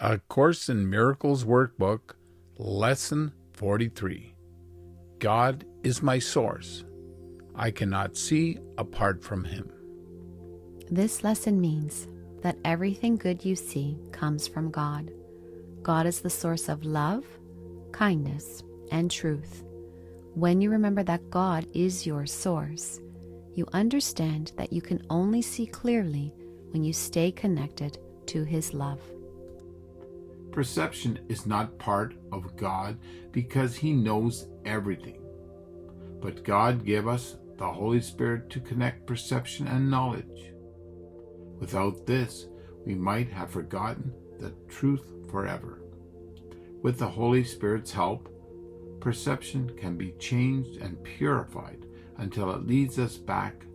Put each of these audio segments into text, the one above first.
A Course in Miracles Workbook, Lesson 43. God is my source. I cannot see apart from Him. This lesson means that everything good you see comes from God. God is the source of love, kindness, and truth. When you remember that God is your source, you understand that you can only see clearly when you stay connected to His love. Perception is not part of God because He knows everything. But God gave us the Holy Spirit to connect perception and knowledge. Without this, we might have forgotten the truth forever. With the Holy Spirit's help, perception can be changed and purified until it leads us back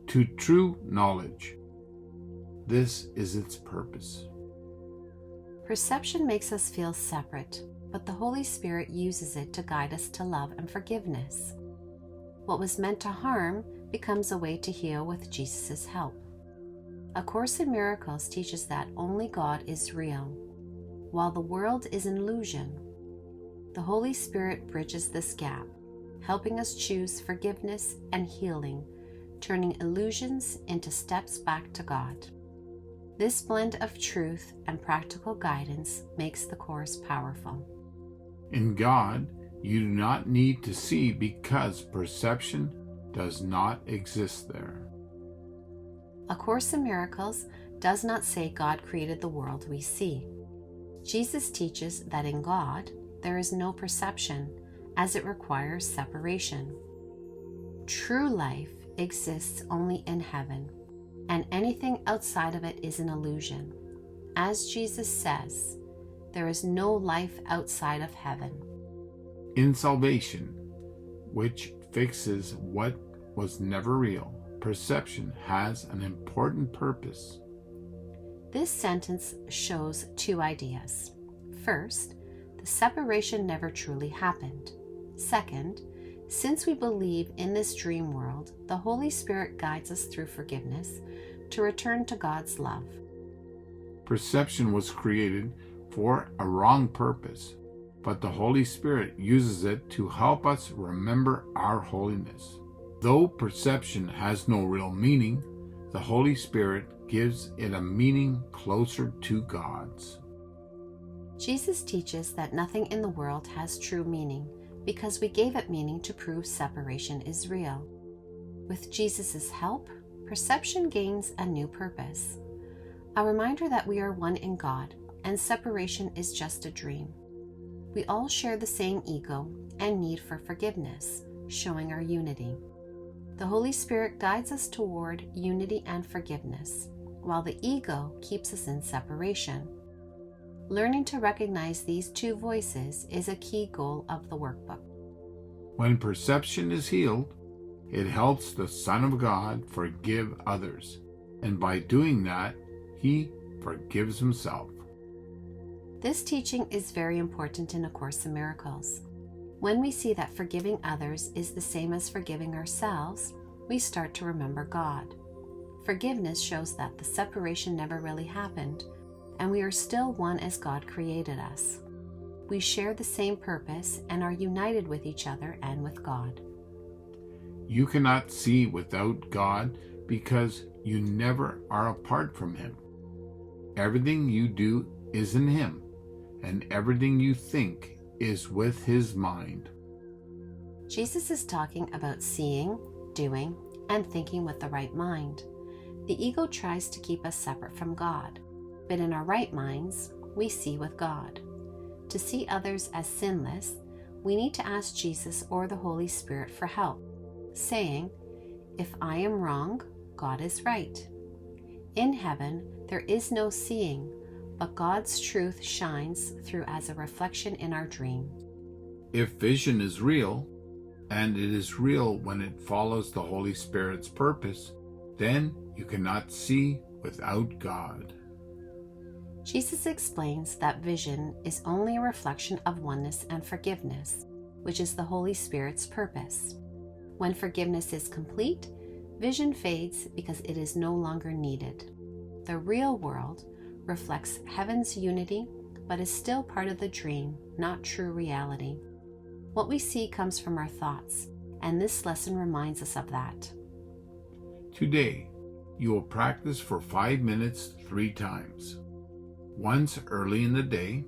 to true knowledge. This is its purpose. Perception makes us feel separate, but the Holy Spirit uses it to guide us to love and forgiveness. What was meant to harm becomes a way to heal with Jesus' help. A Course in Miracles teaches that only God is real, while the world is an illusion. The Holy Spirit bridges this gap, helping us choose forgiveness and healing, turning illusions into steps back to God. This blend of truth and practical guidance makes the Course powerful. In God, you do not need to see because perception does not exist there. A Course in Miracles does not say God created the world we see. Jesus teaches that in God, there is no perception, as it requires separation. True life exists only in heaven, and anything outside of it is an illusion. As Jesus says, there is no life outside of heaven. In salvation, which fixes what was never real, perception has an important purpose. This sentence shows two ideas. First, the separation never truly happened. Second, since we believe in this dream world, the Holy Spirit guides us through forgiveness to return to God's love. Perception was created for a wrong purpose, but the Holy Spirit uses it to help us remember our holiness. Though perception has no real meaning, the Holy Spirit gives it a meaning closer to God's. Jesus teaches that nothing in the world has true meaning because we gave it meaning to prove separation is real. With Jesus' help, perception gains a new purpose, a reminder that we are one in God and separation is just a dream. We all share the same ego and need for forgiveness, showing our unity. The Holy Spirit guides us toward unity and forgiveness, while the ego keeps us in separation. Learning to recognize these two voices is a key goal of the workbook. When perception is healed, it helps the Son of God forgive others, and by doing that, He forgives Himself. This teaching is very important in A Course in Miracles. When we see that forgiving others is the same as forgiving ourselves, we start to remember God. Forgiveness shows that the separation never really happened, and we are still one as God created us. We share the same purpose and are united with each other and with God. You cannot see without God because you never are apart from Him. Everything you do is in Him, and everything you think is with His mind. Jesus is talking about seeing, doing, and thinking with the right mind. The ego tries to keep us separate from God, but in our right minds, we see with God. To see others as sinless, we need to ask Jesus or the Holy Spirit for help, saying, "If I am wrong, God is right." In heaven, there is no seeing, but God's truth shines through as a reflection in our dream. If vision is real, and it is real when it follows the Holy Spirit's purpose, then you cannot see without God. Jesus explains that vision is only a reflection of oneness and forgiveness, which is the Holy Spirit's purpose. When forgiveness is complete, vision fades because it is no longer needed. The real world reflects heaven's unity, but is still part of the dream, not true reality. What we see comes from our thoughts, and this lesson reminds us of that. Today, you will practice for 5 minutes 3 times. Once early in the day,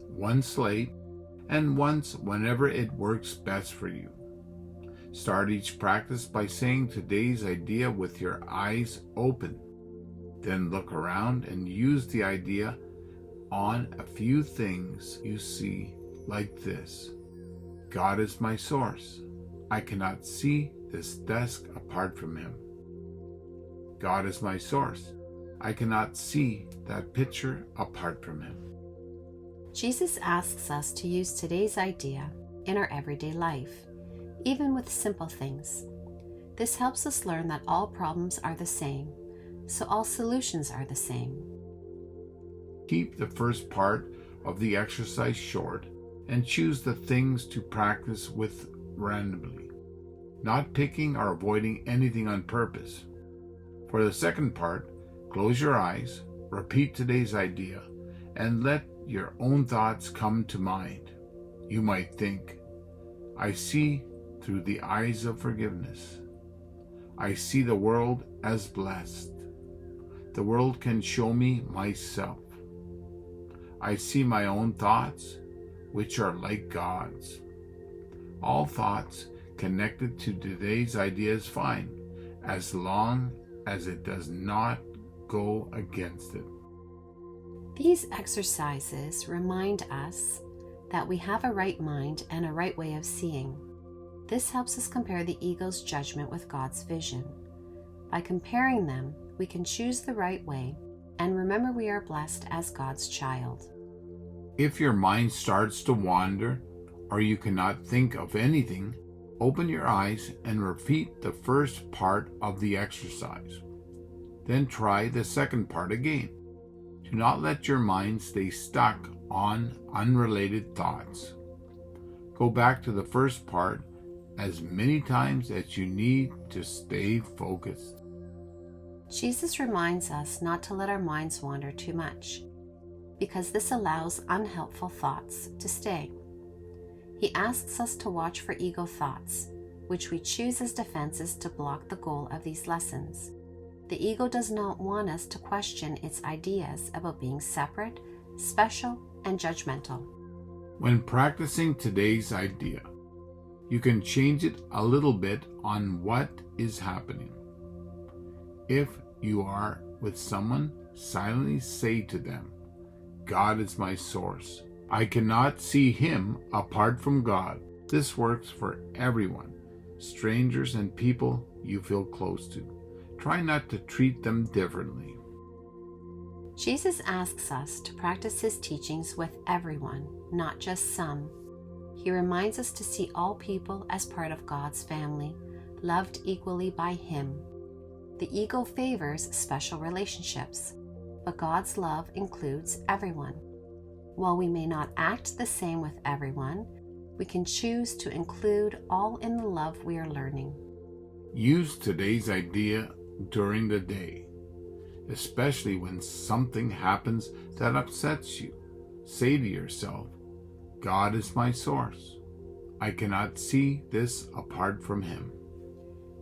once late, and once whenever it works best for you. Start each practice by saying today's idea with your eyes open. Then look around and use the idea on a few things you see, like this. God is my source. I cannot see this desk apart from Him. God is my source. I cannot see that picture apart from Him. Jesus asks us to use today's idea in our everyday life, even with simple things. This helps us learn that all problems are the same, so all solutions are the same. Keep the first part of the exercise short and choose the things to practice with randomly, not picking or avoiding anything on purpose. For the second part, close your eyes, repeat today's idea, and let your own thoughts come to mind. You might think, I see through the eyes of forgiveness. I see the world as blessed. The world can show me myself. I see my own thoughts, which are like God's. All thoughts connected to today's idea is fine, as long as it does not go against it. These exercises remind us that we have a right mind and a right way of seeing. This helps us compare the ego's judgment with God's vision. By comparing them, we can choose the right way and remember we are blessed as God's child. If your mind starts to wander or you cannot think of anything, open your eyes and repeat the first part of the exercise. Then try the second part again. Do not let your mind stay stuck on unrelated thoughts. Go back to the first part as many times as you need to stay focused. Jesus reminds us not to let our minds wander too much, because this allows unhelpful thoughts to stay. He asks us to watch for ego thoughts, which we choose as defenses to block the goal of these lessons. The ego does not want us to question its ideas about being separate, special, and judgmental. When practicing today's idea, you can change it a little bit on what is happening. If you are with someone, silently say to them, God is my source. I cannot see Him apart from God. This works for everyone, strangers and people you feel close to. Try not to treat them differently. Jesus asks us to practice His teachings with everyone, not just some. He reminds us to see all people as part of God's family, loved equally by Him. The ego favors special relationships, but God's love includes everyone. While we may not act the same with everyone, we can choose to include all in the love we are learning. Use today's idea during the day, especially when something happens that upsets you. Say to yourself, God is my source. I cannot see this apart from Him.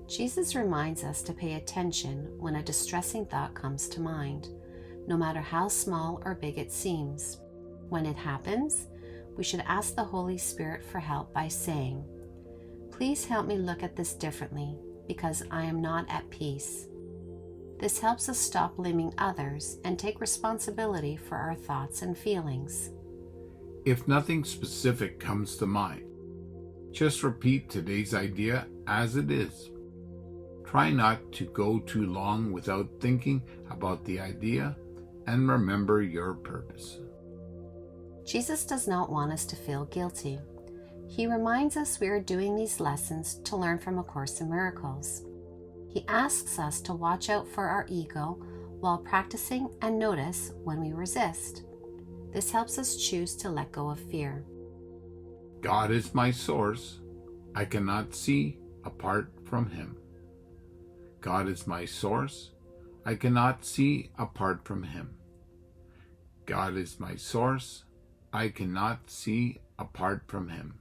Jesus reminds us to pay attention when a distressing thought comes to mind, no matter how small or big it seems. When it happens, we should ask the Holy Spirit for help by saying, please help me look at this differently because I am not at peace. This helps us stop blaming others and take responsibility for our thoughts and feelings. If nothing specific comes to mind, just repeat today's idea as it is. Try not to go too long without thinking about the idea and remember your purpose. Jesus does not want us to feel guilty. He reminds us we are doing these lessons to learn from A Course in Miracles. He asks us to watch out for our ego while practicing and notice when we resist. This helps us choose to let go of fear. God is my source. I cannot see apart from Him. God is my source. I cannot see apart from Him. God is my source. I cannot see apart from him.